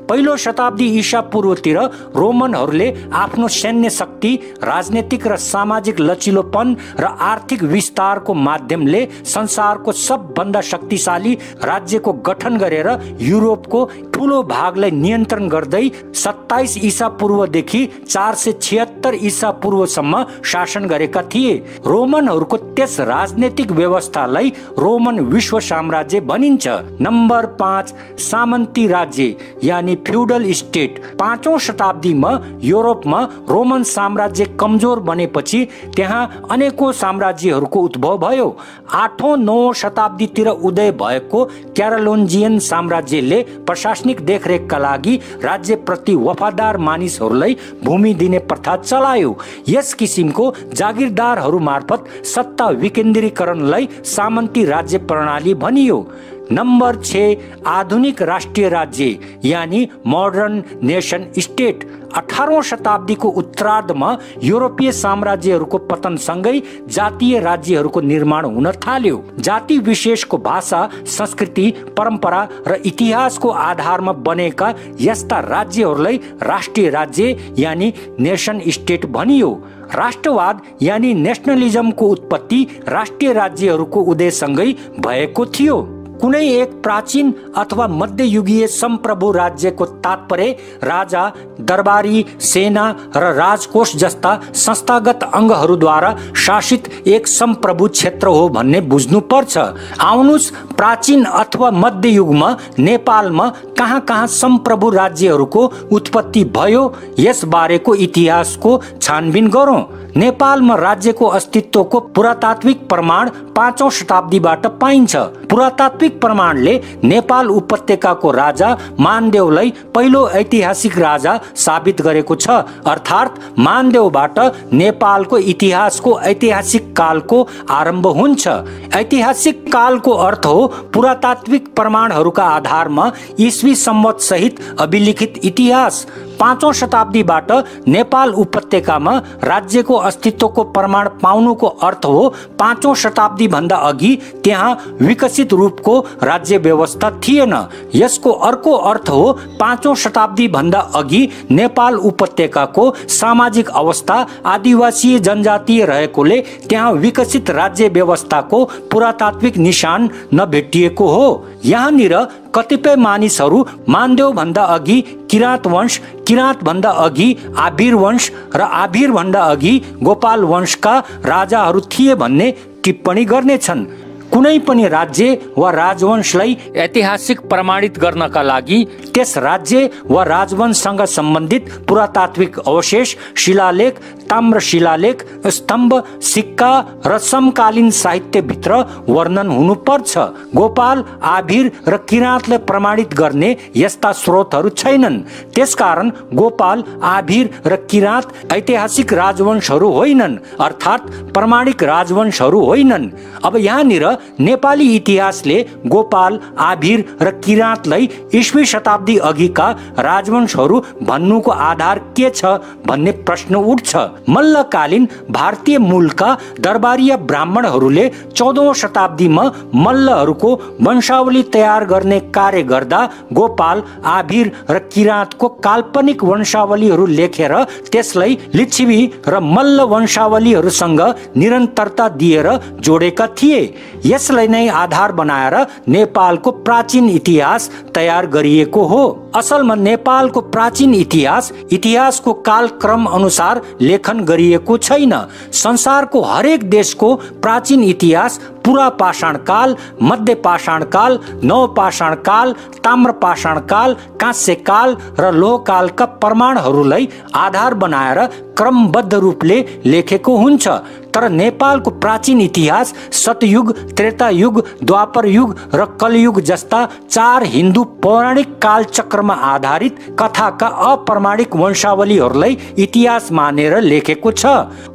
पहिलो शताब्दी ईसा पूर्वतिर रोमनहरूले आफ्नो सैन्य शक्ति, राजनीतिक र सामाजिक लचिलोपन र आर्थिक विस्तारको माध्यमले संसारको सबभन्दा शक्तिशाली राज्यको गठन गरेर युरोपको ठूलो भागलाई नियन्त्रण गर्दै 27 ईसा पूर्वदेखि 476 ईसा पूर्वसम्म शासन गरेका थिए। रोमनहरूको त्यस राजनीतिक व्यवस्थालाई रोमन विश्व साम्राज्य भनिन्छ। नम्बर 5, सामन्ती राज्य यानी फ्युडल स्टेट। 5औं शताब्दीमा युरोपमा रोमन साम्राज्य कमजोर बनेपछि त्यहाँ अनेकौं साम्राज्यहरूको उद्भव भयो। 8औं-9औं शताब्दीतिर उदय भएको क्यारोलिन्जियन साम्राज्यले प्रशासनिक देखरेखका लागि राज्यप्रति वफादार मानिसहरूलाई भूमि दिने प्रथा चलायो। यस किसिमको जागिरदारहरू मार्फत सत्ता विकेन्द्रीकरणलाई सामन्ती राज्य प्रणाली भनियो। नम्बर 6, आधुनिक राष्ट्रिय राज्य यानी मोडर्न नेशन स्टेट। 18औं शताब्दीको उत्तरार्धमा युरोपीय साम्राज्यहरूको पतनसँगै जातीय राज्यहरूको निर्माण हुन थाल्यो। जाति विशेषको भाषा, संस्कृति, परम्परा र इतिहासको आधारमा बनेका यस्ता राज्यहरूलाई राष्ट्रिय राज्य यानी नेशन स्टेट भनियो। राष्ट्रवाद यानी नेशनलिजमको उत्पत्ति राष्ट्रिय राज्यहरूको उदयसँगै भएको थियो। कुनै एक प्राचीन अथवा मध्ययुगीय संप्रभु राज्यको तात्पर्य राजा, दरबारी, सेना र राजकोष जस्ता संस्थागत अङ्गहरूद्वारा शासित एक संप्रभु क्षेत्र हो भन्ने बुझ्नु पर्छ। आउनुस् प्राचीन अथवा मध्ययुगमा नेपालमा कहाँ कहाँ संप्रभु राज्यहरूको उत्पत्ति भयो यस बारेको इतिहासको छानबिन गरौँ। नेपालमा राज्यको अस्तित्वको पुरातात्विक प्रमाण 5औं शताब्दीबाट पाइन्छ। पुरातात्विक प्रमाणले नेपाल उपत्यकाको राजा मानदेवलाई पहिलो ऐतिहासिक राजा साबित गरेको छ। अर्थात् मानदेवबाट नेपालको इतिहासको ऐतिहासिक कालको आरम्भ हुन्छ। ऐतिहासिक कालको अर्थ हो पुरातात्विक प्रमाणहरूका आधारमा ईस्वी सम्वत सहित अभिलिखित इतिहास। 5औं शताब्दीबाट नेपाल उपत्यकामा राज्यको अस्तित्वको प्रमाण पाउनुको अर्थ हो 5औं शताब्दी भन्दा अघि त्यहाँ विकसित रूपको राज्य व्यवस्था थिएन। यसको अर्को अर्थ हो 5औं शताब्दी भन्दा अघि नेपाल उपत्यकाको सामाजिक अवस्था आदिवासी जनजातीय रहेकोले त्यहाँ विकसित राज्य व्यवस्थाको पुरातात्विक निशान नभेटिएको हो। यहाँनिर कतिपय मानिसहरू मानदेव भन्दा अघि किराँत वंश, किराँत भन्दा अघि आभिर वंश र आभिर भन्दा अघि गोपाल वंशका राजाहरू थिए भन्ने टिप्पणी गर्नेछन्। कुनै पनि राज्य वा राजवंशलाई ऐतिहासिक प्रमाणित गर्नका लागि त्यस राज्य वा राजवंशसँग सम्बन्धित पुरातात्विक अवशेष, शिलालेख, ताम्र शिलालेख, स्तम्भ, सिक्का र समकालीन साहित्यभित्र वर्णन हुनुपर्छ। गोपाल, आभिर र किराँतलाई प्रमाणित गर्ने यस्ता स्रोतहरू छैनन्। त्यसकारण गोपाल, आभिर र किराँत ऐतिहासिक राजवंशहरू होइनन्, अर्थात् प्रमाणिक राजवंशहरू होइनन्। अब यहाँनिर नेपाली इतिहासले गोपाल, आभिर र किराँतलाई ईस्वी शताब्दी अघिका राजवंशहरू भन्नुको आधार के छ भन्ने प्रश्न उठ्छ। मल्लकालीन भारतीय मूलका दरबारीय ब्राह्मणहरूले 14औं शताब्दीमा मल्लहरूको वंशावली तयार गर्ने कार्य गर्दा गोपाल, आभिर र किराँतको काल्पनिक वंशावलीहरू लेखेर त्यसलाई लिच्छवी र मल्ल वंशावलीहरूसँग निरन्तरता दिएर जोडेका थिए। यसलाई नै आधार बनाएर नेपालको प्राचीन इतिहास तयार गरिएको हो। असलमा नेपालको प्राचीन इतिहासको कालक्रम अनुसार लेखन गरिएको छैन। संसारको हरेक देशको प्राचीन इतिहास पुरा पाषाण काल, मध्य पाषाण काल, नवपाषाण काल, ताम्र पाषाण काल, काँस्य काल र लोह कालका प्रमाणहरूलाई आधार बनाएर क्रमबद्ध रूपले लेखेको हुन्छ। तर नेपालको प्राचीन इतिहास सतयुग, त्रेतायुग, द्वापर युग र कलयुग जस्ता 4 हिन्दू पौराणिक कालचक्रमा आधारित कथाका अप्रमाणिक वंशावलीहरूलाई इतिहास मानेर लेखेको छ।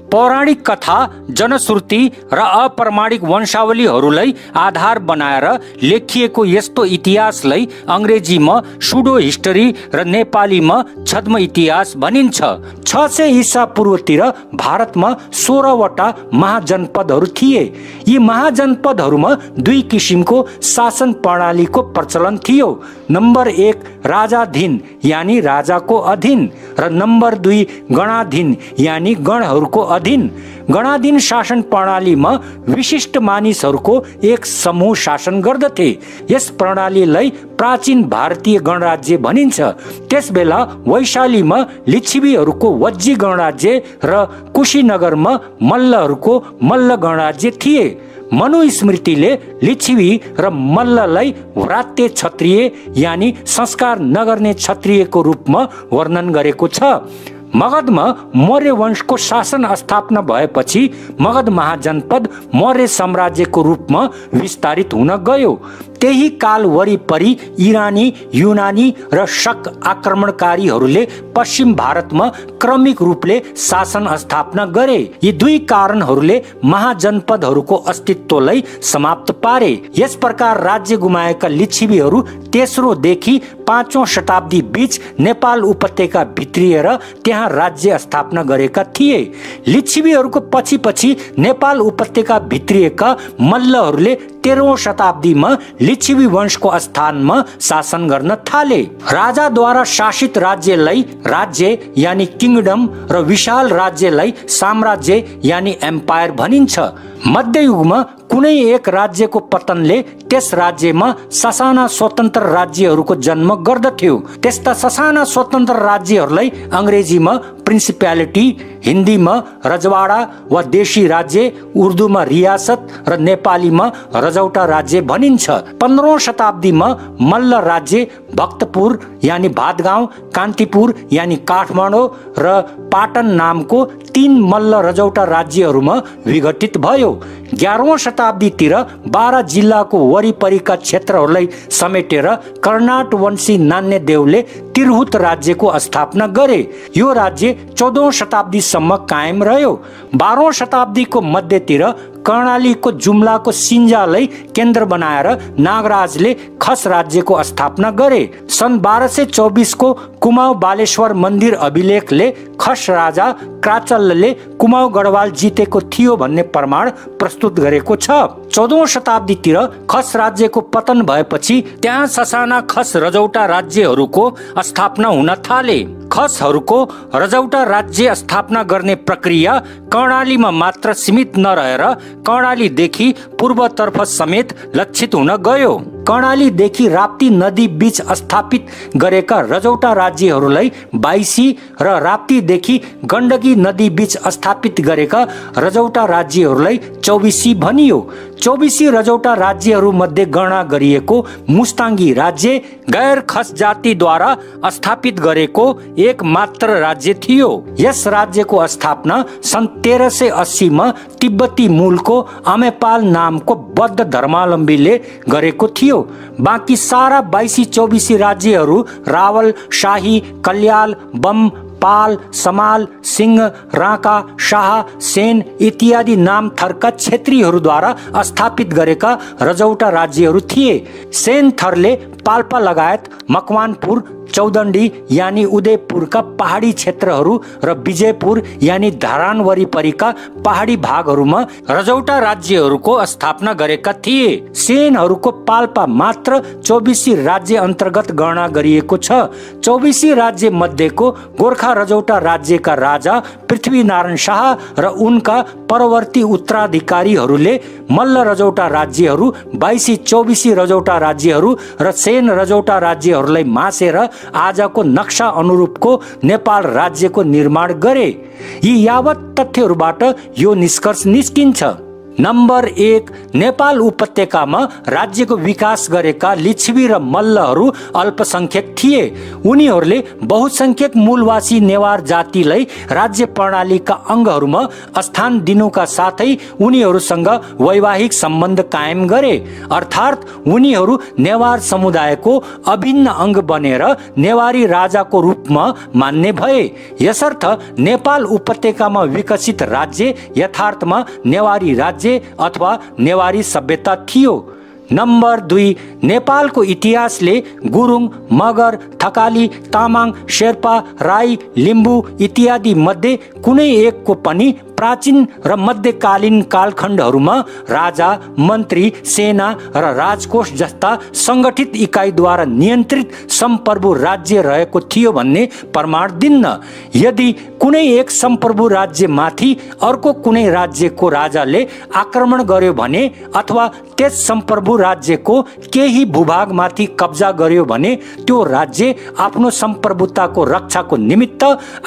पौराणिक कथा, जनश्रुति र अप्रमाणिक वंशावलीहरूलाई आधार बनाएर लेखिएको यस्तो इतिहासलाई अंग्रेजीमा सुडो हिस्टरी र नेपालीमा छद्म इतिहास भनिन्छ। 600 ईसा पूर्वतिर भारतमा 16 वटा महाजनपदहरू थिए। यी महाजनपदहरूमा 2 किसिमको शासन प्रणालीको प्रचलन थियो। नम्बर 1 राजाधीन यानी राजाको अधीन र नम्बर 2 गणाधीन यानी गणहरूको अधीन। गणाधीन शासन प्रणालीमा विशिष्ट मानिसहरूको एक समूह शासन गर्दथे। यस प्रणालीलाई प्राचीन भारतीय गणराज्य भनिन्छ। त्यसबेला वैशालीमा लिच्छवीहरूको वज्जी गणराज्य र कुशीनगरमा मल्लहरूको मल्ल गणराज्य थिए। मनुस्मृतिले लिच्छवी र मल्ललाई व्रात्य क्षत्रिय यानी संस्कार नगर्ने क्षत्रियको रूपमा वर्णन गरेको छ। मगधमा मौर्य वंशको शासन स्थापना भएपछि मगध महाजनपद मौर्य साम्राज्यको रूपमा विस्तारित हुन गयो। त्यही काल वरिपरि इरानी, युनानी र शक आक्रमणकारीहरूले पश्चिम भारतमा क्रमिक रूपले शासन स्थापना गरे। यी 2 कारणहरूले महाजनपदहरूको अस्तित्वलाई समाप्त पारे। यस प्रकार राज्य गुमाएका लिच्छवीहरू 3औं देखि 5औं शताब्दी बीच नेपाल उपत्यका भित्रिएर त्यहाँ राज्य स्थापना गरेका थिए। लिच्छवीहरूको पछि नेपाल उपत्यका भित्रिएका मल्लहरूले 13औं शताब्दीमा लिच्छवी वंशको स्थानमा शासन गर्न थाले। राजाद्वारा शासित राज्यलाई राज्य यानी किङडम र विशाल राज्यलाई साम्राज्य यानी एम्पायर भनिन्छ। मध्ययुगमा कुनै एक राज्यको पतनले त्यस राज्यमा ससाना स्वतन्त्र राज्यहरूको जन्म गर्दथ्यो। त्यस्ता ससाना स्वतन्त्र राज्यहरूलाई अंग्रेजीमा प्रिन्सिप्यालिटी, हिन्दीमा रजवाडा वा देशी राज्य, उर्दूमा रियासत र नेपालीमा रजौटा राज्य भनिन्छ। 15औं शताब्दीमा मल्ल राज्य भक्तपुर यानी भातगाउँ, कान्तिपुर यानी काठमाडौँ र पाटन नामको 3 मल्ल रजौटा राज्यहरूमा विघटित भयो। 11औं शताब्दीतिर 12 जिल्लाको वरिपरिका क्षेत्रहरूलाई समेटेर कर्नाट वंशी नान्यदेवले तिरहुत राज्यको स्थापना गरे। यो राज्य 14औं शताब्दीसम्म कायम रह्यो। 12औं शताब्दीको मध्यतिर कर्णालीको जुम्लाको सिन्जालाई केन्द्र बनाएर नागराजले खस राज्यको स्थापना गरे। सन् 1224 को कुमाऊ बालेश्वर मन्दिर अभिलेखले खस राजा क्राचलले कुमाऊ गढवाल जितेको थियो भन्ने प्रमाण प्रस्तुत गरेको छ। 14औं शताब्दीतिर खस राज्यको पतन भएपछि त्यहाँ ससाना खस रजौटा राज्यहरूको स्थापना हुन थाले। खसहरूको रजौटा राज्य स्थापना गर्ने प्रक्रिया कर्णालीमा मात्र सीमित नरहेर कर्णालीदेखि पूर्वतर्फ समेत लक्षित हुन गयो। कर्णालीदेखि राप्ती नदी बीच स्थापित गरेका रजौटा राज्यहरूलाई बाइसी र राप्तीदेखि गण्डकी नदी बीच स्थापित गरेका रजौटा राज्यहरूलाई चौबिसी भनियो। चौबिसी रजौटा राज्यहरू मध्ये गणना गरिएको मुस्ताङ्गी राज्य गैर खस जातिद्वारा स्थापित गरेको एक मात्र राज्य थियो। यस राज्यको स्थापना सन् 1380 मा तिब्बती मूलको अमेपाल नामको बौद्ध धर्मावलम्बीले गरेको थियो। बाँकी सारा 22-24 राज्यहरू रावल, शाही, कल्याल, बम, पाल, समाल, सिंह, राका, शाह, सेन इत्यादि नाम थरका क्षेत्रीहरूद्वारा स्थापित गरेका रजौटा राज्यहरू थिए। सेन थरले पाल्पा लगायत मकवानपुर, चौदण्डी यानी उदयपुरका पहाडी क्षेत्रहरू र विजयपुर यानी धरान वरिपरिका पहाडी भागहरूमा रजौटा राज्यहरूको स्थापना गरेका थिए। सेनहरूको पाल्पा मात्र 24 राज्य अन्तर्गत गणना गरिएको छ। 24 राज्य मध्येको गोर्खा रजौटा राज्यका राजा पृथ्वीनारायण शाह र उनका परवर्ती उत्तराधिकारीहरूले मल्ल रजौटा राज्यहरू, 22-24 रजौटा राज्यहरू र सेन रजौटा राज्यहरूलाई मासेर आजको नक्सा अनुरूपको नेपाल राज्यको निर्माण गरे। यी यावत तथ्यहरूबाट यो निष्कर्ष निस्किन्छ। नम्बर 1, नेपाल उपत्यकामा राज्यको विकास गरेका लिच्छवी र मल्लहरू अल्पसंख्यक थिए। उनीहरूले बहुसंख्यक मूलवासी नेवार जातिलाई राज्य प्रणालीका अङ्गहरूमा स्थान दिनुका साथै उनीहरूसँग वैवाहिक सम्बन्ध कायम गरे। अर्थात् उनीहरू नेवार समुदायको अभिन्न अङ्ग बनेर नेवारी राजाको रूपमा मान्ने भए। यसर्थ नेपाल उपत्यकामा विकसित राज्य यथार्थमा नेवारी राज्य अथवा नेवारी सभ्यता थियो। नम्बर 2, नेपालको इतिहासले गुरुङ, मगर, थकाली, तामाङ, शेर्पा, राई, लिम्बू इत्यादि मध्ये कुनै एकको पनि प्राचीन र मध्यकालीन कालखण्डहरूमा राजा, मन्त्री, सेना र राजकोष जस्ता संगठित इकाइद्वारा नियन्त्रित सम्प्रभु राज्य रहेको थियो भन्ने प्रमाण दिन्न। यदि कुनै एक सम्प्रभु राज्यमाथि अर्को कुनै राज्यको राजाले आक्रमण गर्यो भने अथवा त्यस सम्प्रभु राज्यको केही भूभागमाथि कब्जा गर्यो भने त्यो राज्य आफ्नो सम्प्रभुताको रक्षाको निमित्त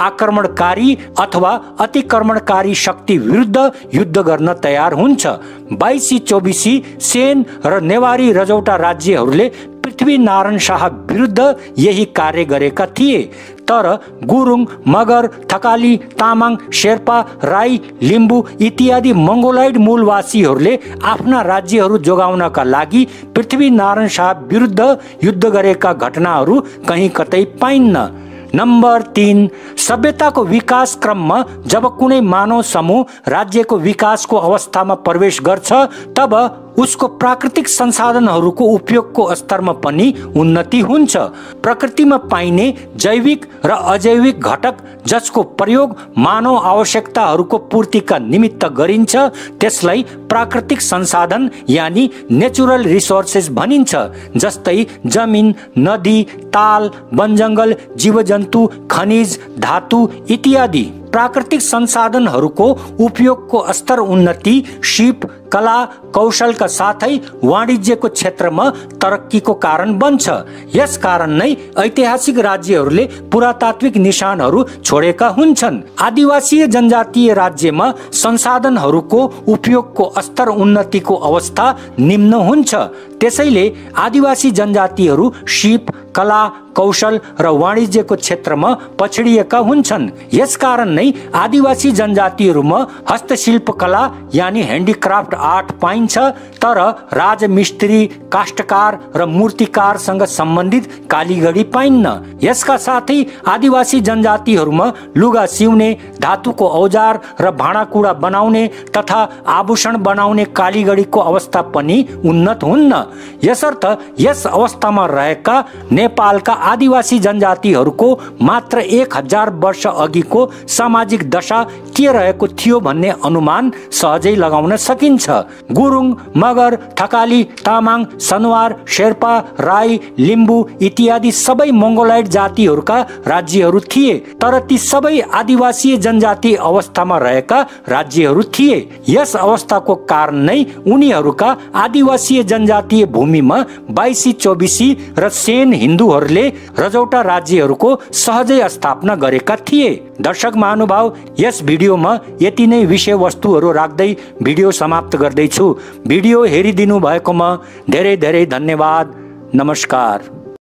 आक्रमणकारी अथवा अतिक्रमणकारी शक्ति विरुद्ध युद्ध गर्न तयार हुन्छ। 22-24 सेन र नेवारी रजौटा राज्यहरूले पृथ्वीनारायण शाह विरुद्ध यही कार्य गरेका थिए। तर गुरुङ, मगर, थकाली, तामाङ, शेर्पा, राई, लिम्बू इत्यादि मंगोलाइड मूलवासीहरूले आफ्ना राज्यहरू जोगाउनका लागि पृथ्वीनारायण शाह विरुद्ध युद्ध गरेका घटनाहरू कहीँ कतै पाइन्न। नम्बर 3, सभ्यताको विकास क्रममा जब कुनै मानव समूह राज्यको विकासको अवस्थामा प्रवेश गर्छ तब उसको प्राकृतिक संसाधनहरूको उपयोगको स्तरमा पनि उन्नति हुन्छ। प्रकृतिमा पाइने जैविक र अजैविक घटक जसको प्रयोग मानव आवश्यकताहरूको पूर्तिका निमित्त गरिन्छ त्यसलाई प्राकृतिक संसाधन यानी नेचुरल रिसोर्सेस भनिन्छ। जस्तै जमिन, नदी, ताल, वनजङ्गल, जीवजन्तु, खनिज, धातु इत्यादि। प्राकृतिक संसाधनहरूको उपयोगको स्तर उन्नति सिप, कला, कौशलका साथै वाणिज्यको क्षेत्रमा तरक्कीको कारण बन्छ। यस कारण नै ऐतिहासिक राज्यहरूले पुरातात्विक निशानहरू छोडेका हुन्छन्। आदिवासी जनजातीय राज्यमा संसाधनहरूको उपयोगको स्तर उन्नतिको अवस्था निम्न हुन्छ। त्यसैले आदिवासी जनजातिहरू सिप, कला, कौशल र वाणिज्यको क्षेत्रमा पछडिएका हुन्छन्। यसकारण नै आदिवासी जनजातिहरूमा हस्तशिल्प कला यानी ह्यान्डिक्राफ्ट आर्ट पाइन्छ तर राजमिस्त्री, काष्ठकार र मूर्तिकारसँग सम्बन्धित कालीगढी पाइन्न। यसका साथै आदिवासी जनजातिहरूमा लुगा सिउने, धातुको औजार र भाँडाकुँडा बनाउने तथा आभूषण बनाउने कालीगढीको अवस्था पनि उन्नत हुन्न। यसर्थ यस अवस्थामा रहेका नेपालका आदिवासी जनजातिहरूको मात्र 1000 वर्ष अघिको सामाजिक दशा के रहेको थियो भन्ने अनुमान सहजै लगाउन सकिन्छ। गुरुङ, मगर, थकाली, तामाङ, सनवार, शेर्पा, राई, लिम्बू इत्यादि सबै मंगोलाइड जातिहरूका राज्यहरू थिए तर ती सबै आदिवासी जनजाति अवस्थामा रहेका राज्यहरू थिए। यस अवस्थाको कारण नै उनीहरूका आदिवासी जनजातीय भूमिमा 22-24 र सेन हिन्दूहरूले रजौटा राज्यहरूको सहजै स्थापना गरेका थिए। दर्शक महानुभाव, यस भिडियोमा यति नै विषयवस्तुहरू राख्दै भिडियो समाप्त गर्दैछु। भिडियो हेरिदिनु भएकोमा धेरै धेरै धन्यवाद। नमस्कार।